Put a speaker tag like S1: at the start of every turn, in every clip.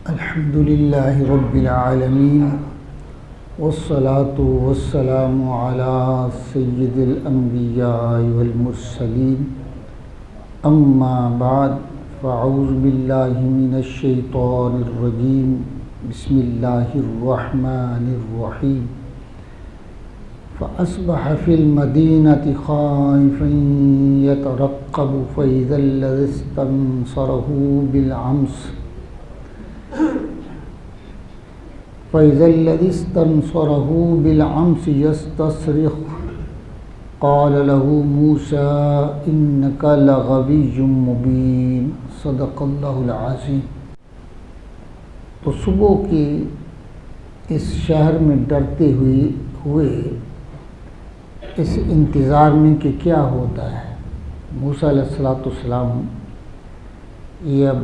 S1: الحمد للہ رب العالمین والصلاة والسلام علی سید الانبیاء والمرسلین اما بعد فاعوذ باللہ من الشیطان الرجیم بسم اللہ الرحمن الرحیم فأصبح في المدينة خائفا يترقب فإذا الذي استنصره بالأمس يستصرخ قال له موسى إنك لغوي مبين صدق اللہ العظیم۔ تو صبح کی اس شہر میں ڈرتے ہوئے اس انتظار میں کہ کیا ہوتا ہے۔ موسیٰ علیہ السلام یہ اب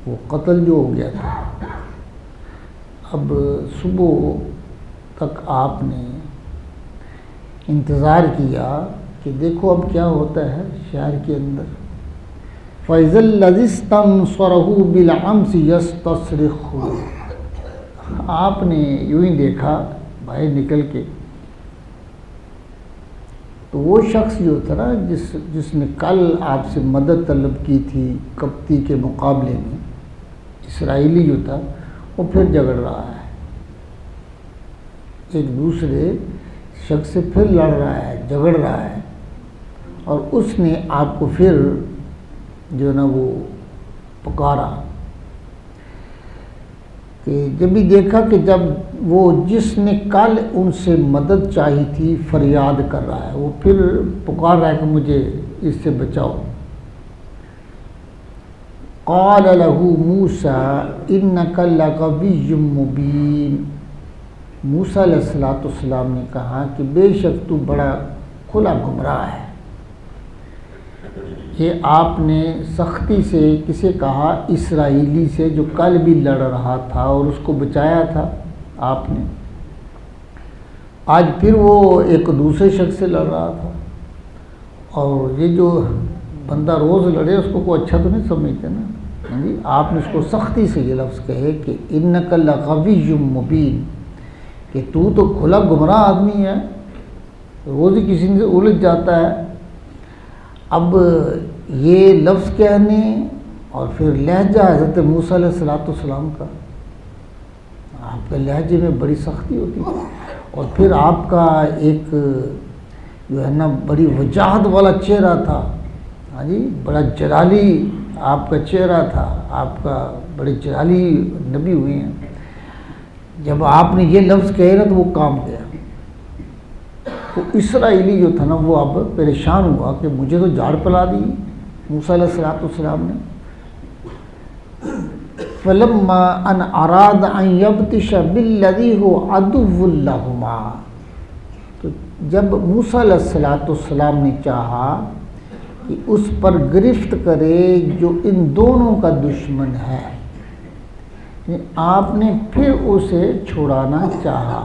S1: وہ قتل جو ہو گیا تھا، اب صبح تک آپ نے انتظار کیا کہ دیکھو اب کیا ہوتا ہے شہر کے اندر۔ فَإِذَا الَّذِي اسْتَنصَرَهُ بِالْأَمْسِ يَسْتَصْرِخُ، آپ نے یوں ہی دیکھا باہر نکل کے، تو وہ شخص جو تھا نا جس نے کل آپ سے مدد طلب کی تھی قبطی کے مقابلے میں، اسرائیلی جو تھا، وہ پھر جھگڑ رہا ہے، ایک دوسرے شخص سے پھر لڑ رہا ہے، جھگڑ رہا ہے، اور اس نے آپ کو پھر جو نا وہ پکارا کہ جب بھی دیکھا کہ جب وہ جس نے کل ان سے مدد چاہی تھی فریاد کر رہا ہے، وہ پھر پکار رہا ہے کہ مجھے اس سے بچاؤ۔ قال له موسیٰ انک لغوی مبین، موسیٰ علیہ السلام نے کہا کہ بے شک تو بڑا کھلا گمراہ ہے۔ یہ آپ نے سختی سے کسے کہا؟ اسرائیلی سے، جو کل بھی لڑ رہا تھا اور اس کو بچایا تھا آپ نے، آج پھر وہ ایک دوسرے شخص سے لڑ رہا تھا، اور یہ جو بندہ روز لڑے اس کو کوئی اچھا تو نہیں سمجھتے نا جی۔ آپ نے اس کو سختی سے یہ لفظ کہے کہ انک لغوی مبین، کہ تو کھلا گمراہ آدمی ہے، روز ہی کسی سے الجھ جاتا ہے۔ اب یہ لفظ کہنے اور پھر لہجہ حضرت موسیٰ علیہ السلام کا، آپ کے لہجے میں بڑی سختی ہوتی ہے، اور پھر آپ کا ایک جو ہے نا بڑی وجاہت والا چہرہ تھا، ہاں جی، بڑا جلالی آپ کا چہرہ تھا، آپ کا بڑے جلالی نبی ہوئے ہیں۔ جب آپ نے یہ لفظ کہے نا تو وہ کام گیا، تو اسرائیلی جو تھا نا وہ اب پریشان ہوا کہ مجھے تو جھاڑ پلا دی موسیٰ علیہ السلام نے۔ فَلَمَّا أَنْ أَرَادَ أَنْ يَبْطِشَ بِالَّذِي هُوَ عَدُوٌّ لَهُمَا، تو جب موسیٰ علیہ السلام نے چاہا کہ اس پر گرفت کرے جو ان دونوں کا دشمن ہے، آپ نے پھر اسے چھڑانا چاہا۔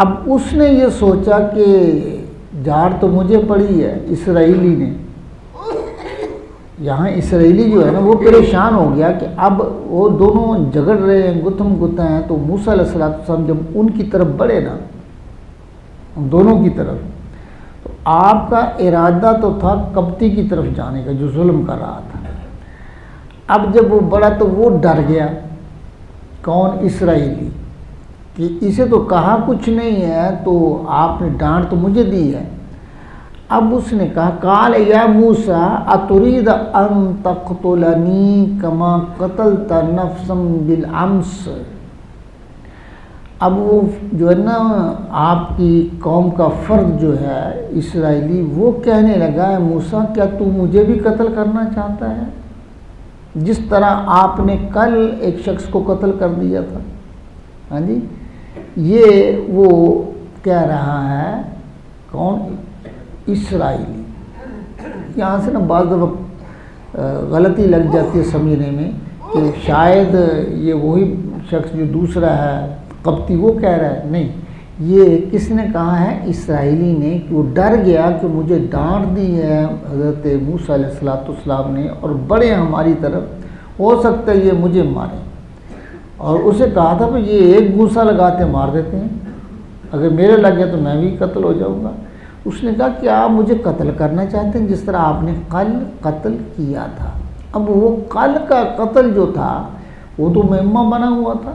S1: اب اس نے یہ سوچا کہ جھاڑ تو مجھے پڑی ہے، اسرائیلی نے، یہاں اسرائیلی جو ہے نا وہ پریشان ہو گیا کہ اب وہ دونوں جھگڑ رہے ہیں، گتھم گتھا ہیں، تو موسیٰ علیہ السلام جب ان کی طرف بڑھے نا، ان دونوں کی طرف، تو آپ کا ارادہ تو تھا قبطی کی طرف جانے کا جو ظلم کر رہا تھا۔ اب جب وہ بڑھا تو وہ ڈر گیا، کون؟ اسرائیلی، کہ اسے تو کہا کچھ نہیں ہے، تو آپ نے ڈانٹ تو مجھے دی ہے۔ اب اس نے کہا قال یا موسیٰ اترید ان تقتلنی کما قتلت نفسا بالامس، اب وہ جو ہے نا آپ کی قوم کا فرد جو ہے اسرائیلی، وہ کہنے لگا ہے موسیٰ کیا تو مجھے بھی قتل کرنا چاہتا ہے، جس طرح آپ نے کل ایک شخص کو قتل کر دیا تھا؟ ہاں جی، یہ وہ کہہ رہا ہے، کون؟ اسرائیلی۔ یہاں سے نا بعض دفعہ غلطی لگ جاتی ہے سمجھنے میں کہ شاید یہ وہی شخص جو دوسرا ہے قبطی وہ کہہ رہا ہے، نہیں، یہ کس نے کہا ہے؟ اسرائیلی نے، کہ وہ ڈر گیا کہ مجھے ڈانٹ دی ہے حضرت موسیٰ علیہ السلام نے اور بڑے ہماری طرف، ہو سکتا ہے یہ مجھے مارے، اور اسے کہا تھا کہ یہ ایک گوسا لگاتے مار دیتے ہیں، اگر میرے لگ گیا تو میں بھی قتل ہو جاؤں گا۔ اس نے کہا کہ آپ مجھے قتل کرنا چاہتے ہیں جس طرح آپ نے کل قتل کیا تھا۔ اب وہ کل کا قتل جو تھا وہ تو مہمہ بنا ہوا تھا،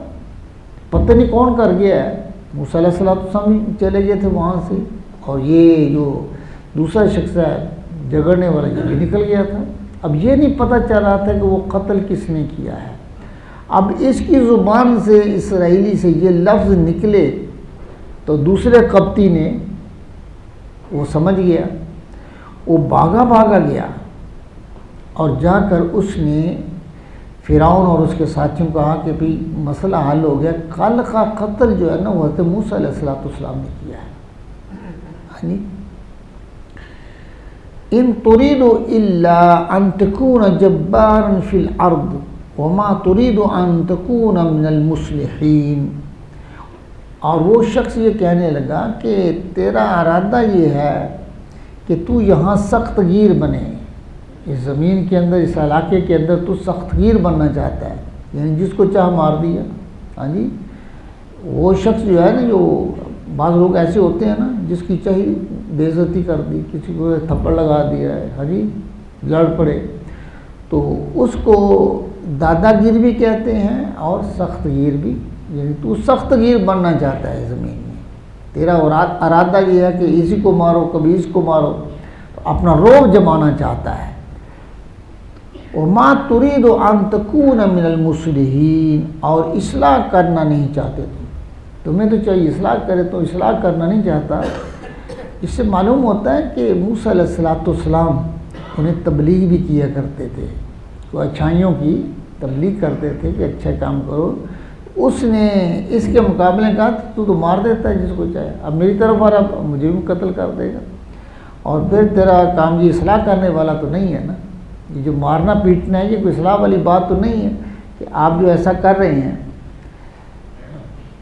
S1: پتہ نہیں کون کر گیا ہے۔ موسیٰ علیہ السلام چلے گئے تھے وہاں سے، اور یہ جو دوسرا شخص ہے جگڑنے والا یہ بھی نکل گیا تھا۔ اب یہ نہیں پتہ چل رہا تھا کہ وہ قتل کس نے کیا ہے۔ اب اس کی زبان سے اسرائیلی سے یہ لفظ نکلے تو دوسرے قبطی نے وہ سمجھ گیا، وہ بھاگا گیا اور جا کر اس نے فرعون اور اس کے ساتھیوں کو کہا کہ بھئی مسئلہ حل ہو گیا، کل کا قتل جو ہے نا وہ حضرت موسیٰ علیہ السلام نے کیا ہے۔ یعنی ان تريد الا ان تكون جبارا في الارض وما تريد ان تكون من المصلحين۔ اور وہ شخص یہ کہنے لگا کہ تیرا ارادہ یہ ہے کہ تو یہاں سخت گیر بنے، اس زمین کے اندر، اس علاقے کے اندر تو سخت گیر بننا چاہتا ہے، یعنی جس کو چاہ مار دیا۔ ہاں جی، وہ شخص جو ہے نا، جو بعض لوگ ایسے ہوتے ہیں نا جس کی چاہی بے عزتی کر دی، کسی کو تھپڑ لگا دیا ہے، ہاں جی، لڑ پڑے، تو اس کو دادا گیر بھی کہتے ہیں اور سخت گیر بھی، یعنی تو سخت گیر بننا چاہتا ہے زمین میں، تیرا ارادہ یہ ہے کہ اسی کو مارو کبھی اس کو مارو، تو اپنا رعب جمانا چاہتا ہے۔ وما تريد ان تكون من المصلحين، اور اصلاح کرنا نہیں چاہتے تمہیں تو چاہیے اصلاح کرے، تو اصلاح کرنا نہیں چاہتا۔ اس سے معلوم ہوتا ہے کہ موسیٰ علیہ السلام انہیں تبلیغ بھی کیا کرتے تھے، تو اچھائیوں کی تبلیغ کرتے تھے کہ اچھا کام کرو۔ اس نے اس کے مقابلے کہا تو مار دیتا ہے جس کو چاہے، اب میری طرف آ رہا مجھے بھی قتل کر دے گا، اور پھر تیرا کام یہ اصلاح کرنے والا تو نہیں ہے نا، یہ جو مارنا پیٹنا ہے یہ کوئی اصلاح والی بات تو نہیں ہے کہ آپ جو ایسا کر رہے ہیں۔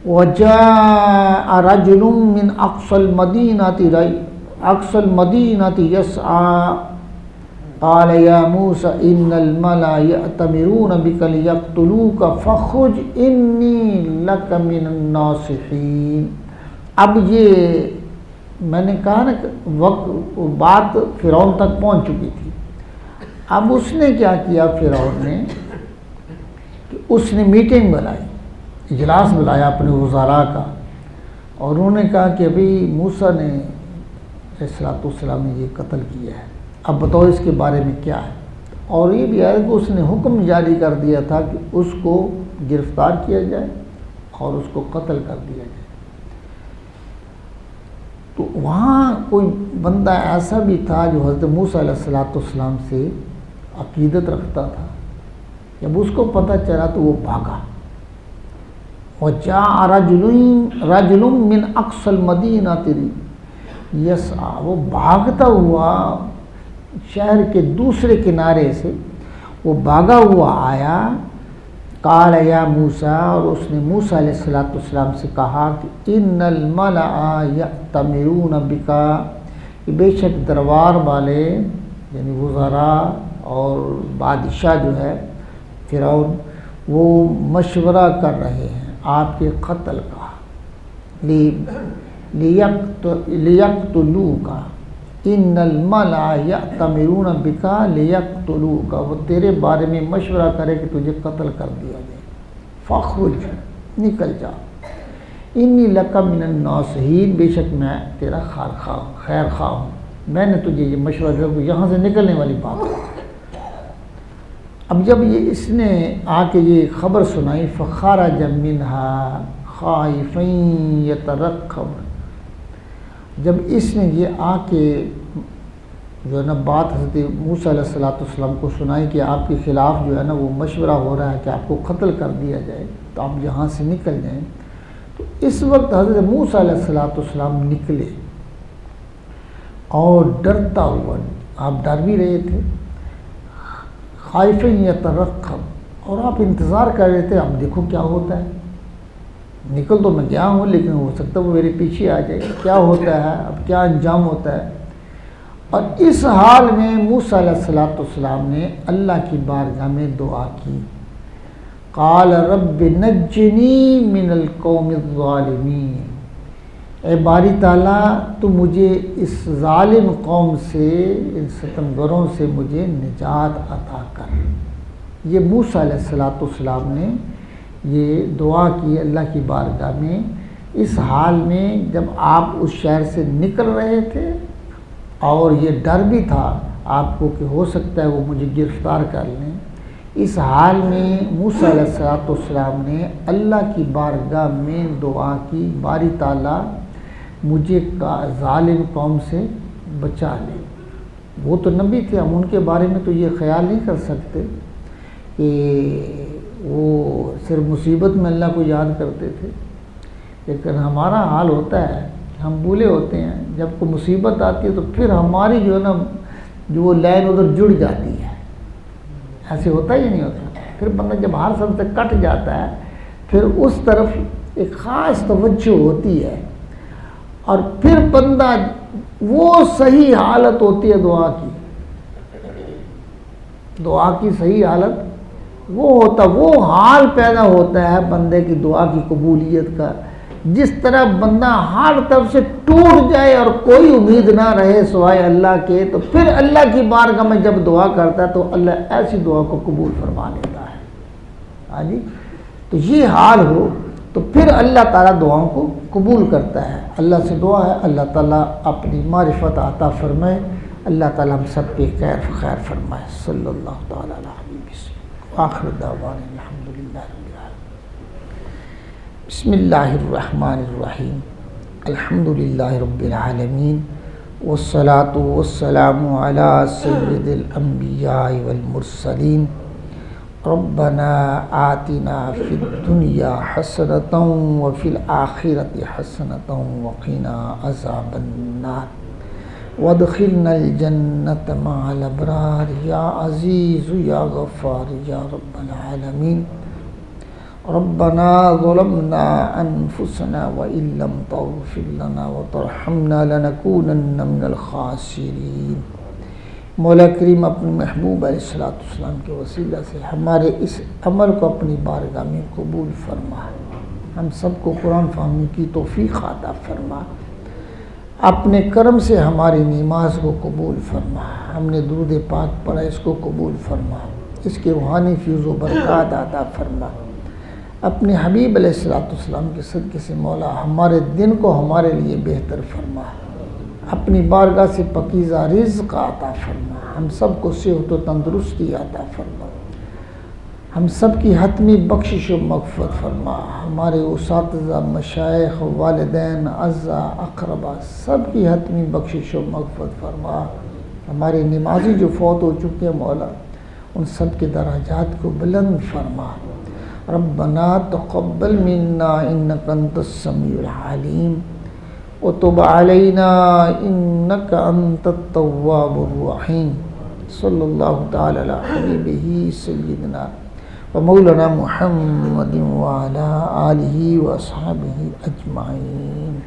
S1: وَجَاءَ رَجُلٌ مِّنْ أَقْصَى الْمَدِينَةِ يَسْعَىٰ قَالَ يَا مُوسَىٰ إِنَّ الْمَلَأَ يَأْتَمِرُونَ بِكَ لِيَقْتُلُوكَ فَاخْرُجْ إِنِّي لَكَ مِنَ النَّاصِحِينَ۔ اب یہ میں نے کہا نا کہ وقت بات فرعون تک پہنچ چکی تھی۔ اب اس نے کیا کیا فرعون نے کہ اس نے میٹنگ بلائی، اجلاس بلایا اپنے وزراء کا، اور انہوں نے کہا کہ ابھی موسیٰ نے علیہ السلام نے یہ قتل کیا ہے، اب بتاؤ اس کے بارے میں کیا ہے۔ اور یہ بھی ہے کہ اس نے حکم جاری کر دیا تھا کہ اس کو گرفتار کیا جائے اور اس کو قتل کر دیا جائے۔ تو وہاں کوئی بندہ ایسا بھی تھا جو حضرت موسیٰ علیہ السلام سے عقیدت رکھتا تھا، جب اس کو پتہ چلا تو وہ بھاگا۔ وَجَاءَ رَجُلٌ مِّنْ أَقْصَى الْمَدِينَةِ يَسْعَىٰ، وہ بھاگتا ہوا شہر کے دوسرے کنارے سے وہ بھاگا ہوا آیا۔ قال یا موسیٰ، اور اس نے موسیٰ علیہ السلام سے کہا کہ ان الملأ یأتمرون بک، کہ بے شک دربار والے یعنی وزراء اور بادشاہ جو ہے فرعون، وہ مشورہ کر رہے ہیں آپ کے قتل کا، لیقتلوک، ان الملأ یأتمرون بک لیقتلوک، وہ تیرے بارے میں مشورہ کرے کہ تجھے قتل کر دیا جائے۔ فاخرج، نکل جا، انی لک من الناصحین، بے شک میں تیرا خیر خواہ ہوں، میں نے تجھے یہ مشورہ دیا کہ یہاں سے نکلنے والی بات ہے۔ اب جب یہ اس نے آ کے یہ خبر سنائی، فخرج منہا خائفا یترقب، جب اس نے یہ آ کے جو ہے نا بات حضرت موسیٰ علیہ السلام کو سنائی کہ آپ کے خلاف جو ہے نا وہ مشورہ ہو رہا ہے کہ آپ کو قتل کر دیا جائے، تو آپ یہاں سے نکل جائیں، تو اس وقت حضرت موسیٰ علیہ السلام نکلے اور ڈرتا ہوا، آپ ڈر بھی رہے تھے، خائف یترقب، اور آپ انتظار کر رہے تھے اب دیکھو کیا ہوتا ہے، نکل تو میں گیا ہوں لیکن ہو سکتا ہے وہ میرے پیچھے آ جائے، کیا ہوتا ہے اب، کیا انجام ہوتا ہے۔ اور اس حال میں موسیٰ علیہ السلام نے اللہ کی بارگاہ میں دعا کی، قال رب نجنی من القوم الظالمین، اے باری تعالیٰ تو مجھے اس ظالم قوم سے، ان ستمگروں سے مجھے نجات عطا کر۔ یہ موسیٰ علیہ السلام نے یہ دعا کی اللہ کی بارگاہ میں، اس حال میں جب آپ اس شہر سے نکل رہے تھے اور یہ ڈر بھی تھا آپ کو کہ ہو سکتا ہے وہ مجھے گرفتار کر لیں۔ اس حال میں موسیٰ علیہ السلام نے اللہ کی بارگاہ میں دعا کی، باری تعالیٰ مجھے ظالم قوم سے بچا لے۔ وہ تو نبی تھے، ہم ان کے بارے میں تو یہ خیال نہیں کر سکتے کہ وہ صرف مصیبت میں اللہ کو یاد کرتے تھے، لیکن ہمارا حال ہوتا ہے، ہم بھولے ہوتے ہیں، جب کوئی مصیبت آتی ہے تو پھر ہماری جو ہے نا جو وہ لائن ادھر جڑ جاتی ہے۔ ایسے ہوتا ہی نہیں ہوتا، پھر بندہ جب ہر سب سے کٹ جاتا ہے پھر اس طرف ایک خاص توجہ ہوتی ہے، اور پھر بندہ وہ صحیح حالت ہوتی ہے دعا کی صحیح حالت وہ ہوتا، وہ حال پیدا ہوتا ہے بندے کی دعا کی قبولیت کا، جس طرح بندہ ہر طرف سے ٹوٹ جائے اور کوئی امید نہ رہے سوائے اللہ کے، تو پھر اللہ کی بارگاہ میں جب دعا کرتا ہے تو اللہ ایسی دعا کو قبول فرما لیتا ہے۔ ہاں جی، تو یہ حال ہو تو پھر اللہ تعالیٰ دعاؤں کو قبول کرتا ہے۔ اللہ سے دعا ہے اللہ تعالیٰ اپنی معرفت عطا فرمائے، اللہ تعالیٰ ہم سب پہ خیر فرمائے۔ صلی اللہ تعالیٰ علیہ وسلم، آخر دعوانا الحمدللہ رب العالمین۔ بسم اللہ الرحمن الرحیم، الحمدللہ رب العالمین، والصلاة والسلام علی سید الانبیاء والمرسلین۔ ربنا آتنا فی الدنیا حسنۃ وفی الآخرۃ حسنۃ وقنا عذاب النار وادخلنا الجنۃ مع الابرار یا عزیز یا غفار یا رب العالمین۔ ربنا ظلمنا انفسنا وان لم تغفر لنا وترحمنا لنکونن من الخاسرین۔ مولا کریم اپنے محبوب علیہ السلام کے وسیلہ سے ہمارے اس عمل کو اپنی بارگاہ میں قبول فرما، ہم سب کو قرآن فہمی کی توفیق عطا فرما، اپنے کرم سے ہماری نماز کو قبول فرما، ہم نے درود پاک پڑھا اس کو قبول فرما، اس کے روحانی فیض و برکات عطا فرما، اپنے حبیب علیہ السلام کے صدقے سے مولا ہمارے دن کو ہمارے لیے بہتر فرما، اپنی بارگاہ سے پاکیزہ رزق عطا فرما، ہم سب کو صحت و تندرستی عطا فرما، ہم سب کی حتمی بخشش و مغفرت فرما، ہمارے اساتذہ، مشائخ، والدین، اعزا، اقربا سب کی حتمی بخشش و مغفرت فرما، ہمارے نمازی جو فوت ہو چکے ہیں مولا ان سب کے درجات کو بلند فرما۔ ربنا تقبل منا انک انت السمیع العلیم وتب علینا انک انت التواب الرحیم۔ صلی اللہ تعالی علی حبیبہ سیدنا و مولانا محمد وعلی آلہ و اصحابہ اجمعین۔